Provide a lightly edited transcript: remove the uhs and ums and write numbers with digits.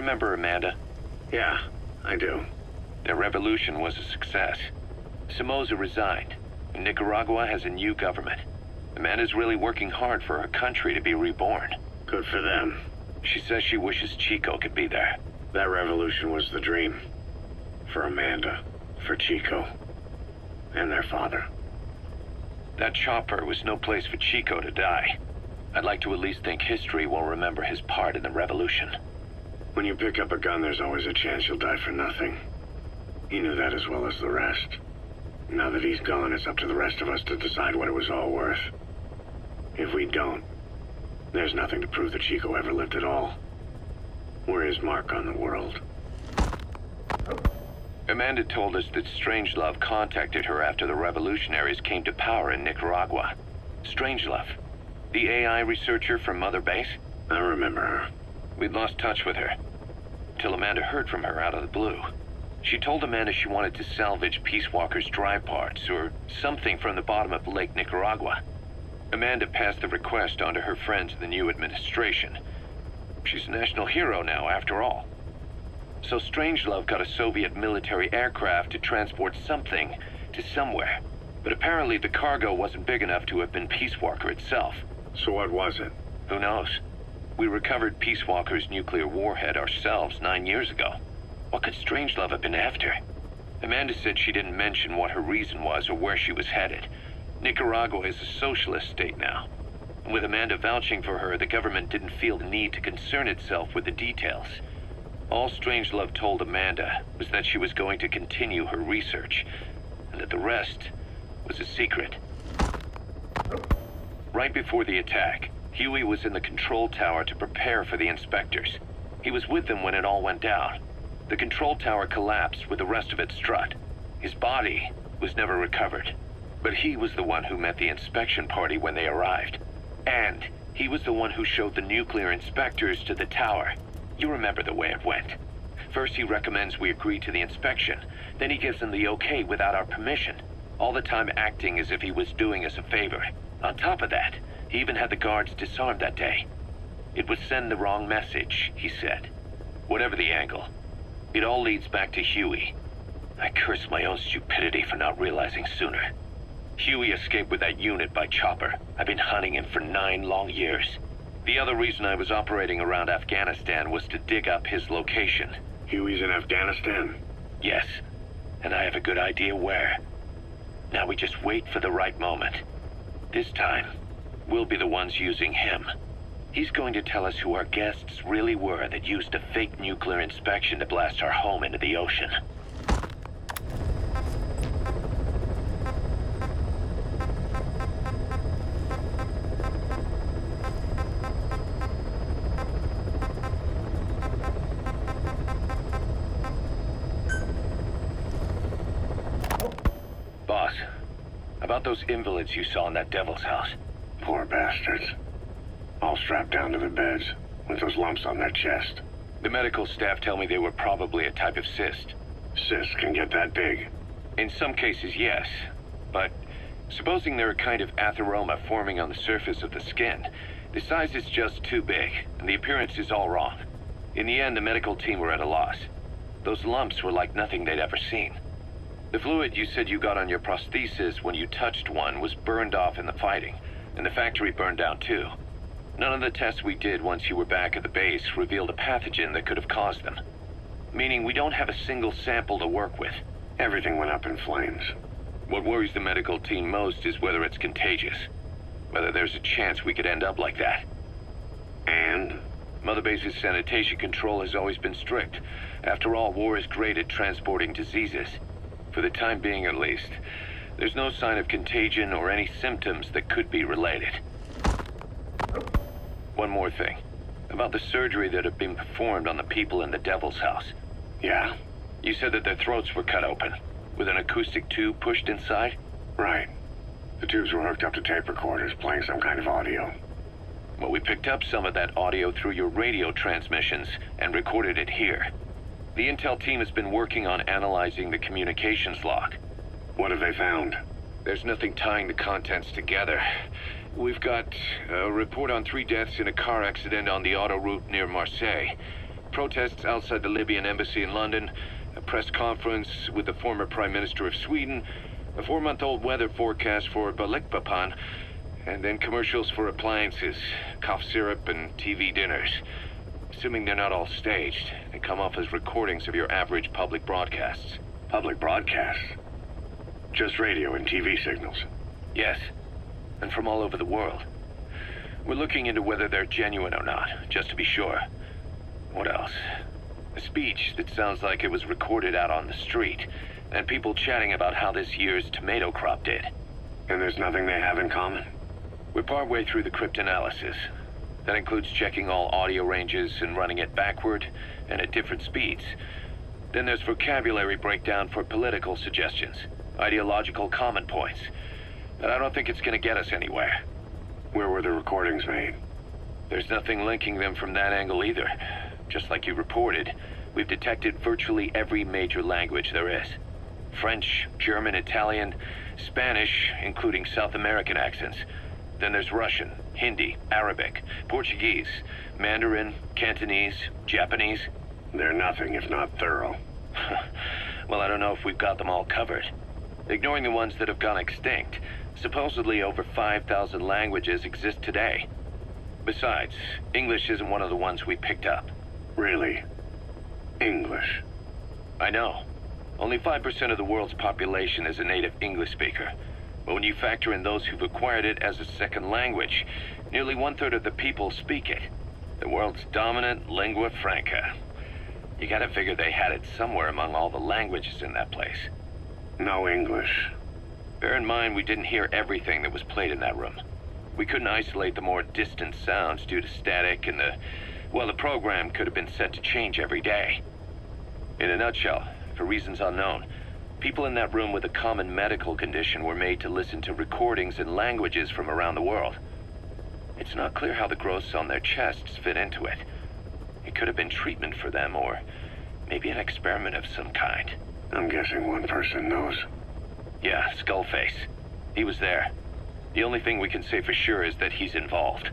Remember Amanda? Yeah, I do. Their revolution was a success. Somoza resigned, and Nicaragua has a new government. Amanda's really working hard for her country to be reborn. Good for them. She says she wishes Chico could be there. That revolution was the dream. For Amanda, for Chico, and their father. That chopper was no place for Chico to die. I'd like to at least think history will remember his part in the revolution. When you pick up a gun, there's always a chance you'll die for nothing. He knew that as well as the rest. Now that he's gone, it's up to the rest of us to decide what it was all worth. If we don't, there's nothing to prove that Chico ever lived at all. We're his mark on the world. Amanda told us that Strangelove contacted her after the revolutionaries came to power in Nicaragua. Strangelove, the AI researcher from motherbase? I remember her. We'd lost touch with her, till Amanda heard from her out of the blue. She told Amanda she wanted to salvage Peace Walker's drive parts, or something from the bottom of Lake Nicaragua. Amanda passed the request on to her friends in the new administration. She's a national hero now, after all. So Strangelove got a Soviet military aircraft to transport something to somewhere. But apparently the cargo wasn't big enough to have been Peace Walker itself. So what was it? Who knows? We recovered Peace Walker's nuclear warhead ourselves 9 years ago. What could Strangelove have been after? Amanda said she didn't mention what her reason was or where she was headed. Nicaragua is a socialist state now. And with Amanda vouching for her, the government didn't feel the need to concern itself with the details. All Strangelove told Amanda was that she was going to continue her research, and that the rest was a secret. Right before the attack, Huey was in the control tower to prepare for the inspectors. He was with them when it all went down. The control tower collapsed with the rest of its strut. His body was never recovered. But he was the one who met the inspection party when they arrived. And he was the one who showed the nuclear inspectors to the tower. You remember the way it went. First he recommends we agree to the inspection. Then he gives them the okay without our permission. All the time acting as if he was doing us a favor. On top of that, he even had the guards disarmed that day. It would send the wrong message, he said. Whatever the angle, it all leads back to Huey. I curse my own stupidity for not realizing sooner. Huey escaped with that unit by chopper. I've been hunting him for 9 long years. The other reason I was operating around Afghanistan was to dig up his location. Huey's in Afghanistan? Yes, and I have a good idea where. Now we just wait for the right moment. This time, we'll be the ones using him. He's going to tell us who our guests really were that used a fake nuclear inspection to blast our home into the ocean. Boss, about those invalids you saw in that devil's house. Poor bastards. All strapped down to their beds, with those lumps on their chest. The medical staff tell me they were probably a type of cyst. Cysts can get that big? In some cases, yes. But supposing they're a kind of atheroma forming on the surface of the skin, the size is just too big, and the appearance is all wrong. In the end, the medical team were at a loss. Those lumps were like nothing they'd ever seen. The fluid you said you got on your prosthesis when you touched one was burned off in the fighting, and the factory burned down too. None of the tests we did once you were back at the base revealed a pathogen that could have caused them. Meaning we don't have a single sample to work with. Everything went up in flames. What worries the medical team most is whether it's contagious. Whether there's a chance we could end up like that. And? Mother Base's sanitation control has always been strict. After all, war is great at transporting diseases. For the time being at least, there's no sign of contagion or any symptoms that could be related. One more thing. About the surgery that had been performed on the people in the Devil's House. Yeah? You said that their throats were cut open, with an acoustic tube pushed inside? Right. The tubes were hooked up to tape recorders, playing some kind of audio. Well, we picked up some of that audio through your radio transmissions and recorded it here. The intel team has been working on analyzing the communications log. What have they found? There's nothing tying the contents together. We've got a report on 3 deaths in a car accident on the autoroute near Marseille. Protests outside the Libyan embassy in London, a press conference with the former Prime Minister of Sweden, a 4-month-old weather forecast for Balikpapan, and then commercials for appliances, cough syrup, and TV dinners. Assuming they're not all staged, they come off as recordings of your average public broadcasts. Public broadcasts? Just radio and TV signals? Yes, and from all over the world. We're looking into whether they're genuine or not, just to be sure. What else? A speech that sounds like it was recorded out on the street, and people chatting about how this year's tomato crop did. And there's nothing they have in common? We're partway through the cryptanalysis. That includes checking all audio ranges and running it backward and at different speeds. Then there's vocabulary breakdown for political suggestions, ideological common points. But I don't think it's going to get us anywhere. Where were the recordings made? There's nothing linking them from that angle either. Just like you reported, we've detected virtually every major language there is. French, German, Italian, Spanish, including South American accents. Then there's Russian, Hindi, Arabic, Portuguese, Mandarin, Cantonese, Japanese. They're nothing if not thorough. Well, I don't know if we've got them all covered. Ignoring the ones that have gone extinct, supposedly over 5,000 languages exist today. Besides, English isn't one of the ones we picked up. Really? English? I know. Only 5% of the world's population is a native English speaker. But when you factor in those who've acquired it as a second language, nearly 1/3 of the people speak it. The world's dominant lingua franca. You gotta figure they had it somewhere among all the languages in that place. No English. Bear in mind, we didn't hear everything that was played in that room. We couldn't isolate the more distant sounds due to static, and the program could have been set to change every day. In a nutshell, for reasons unknown, people in that room with a common medical condition were made to listen to recordings in languages from around the world. It's not clear how the growths on their chests fit into it. It could have been treatment for them, or maybe an experiment of some kind. I'm guessing one person knows. Yeah, Skullface. He was there. The only thing we can say for sure is that he's involved.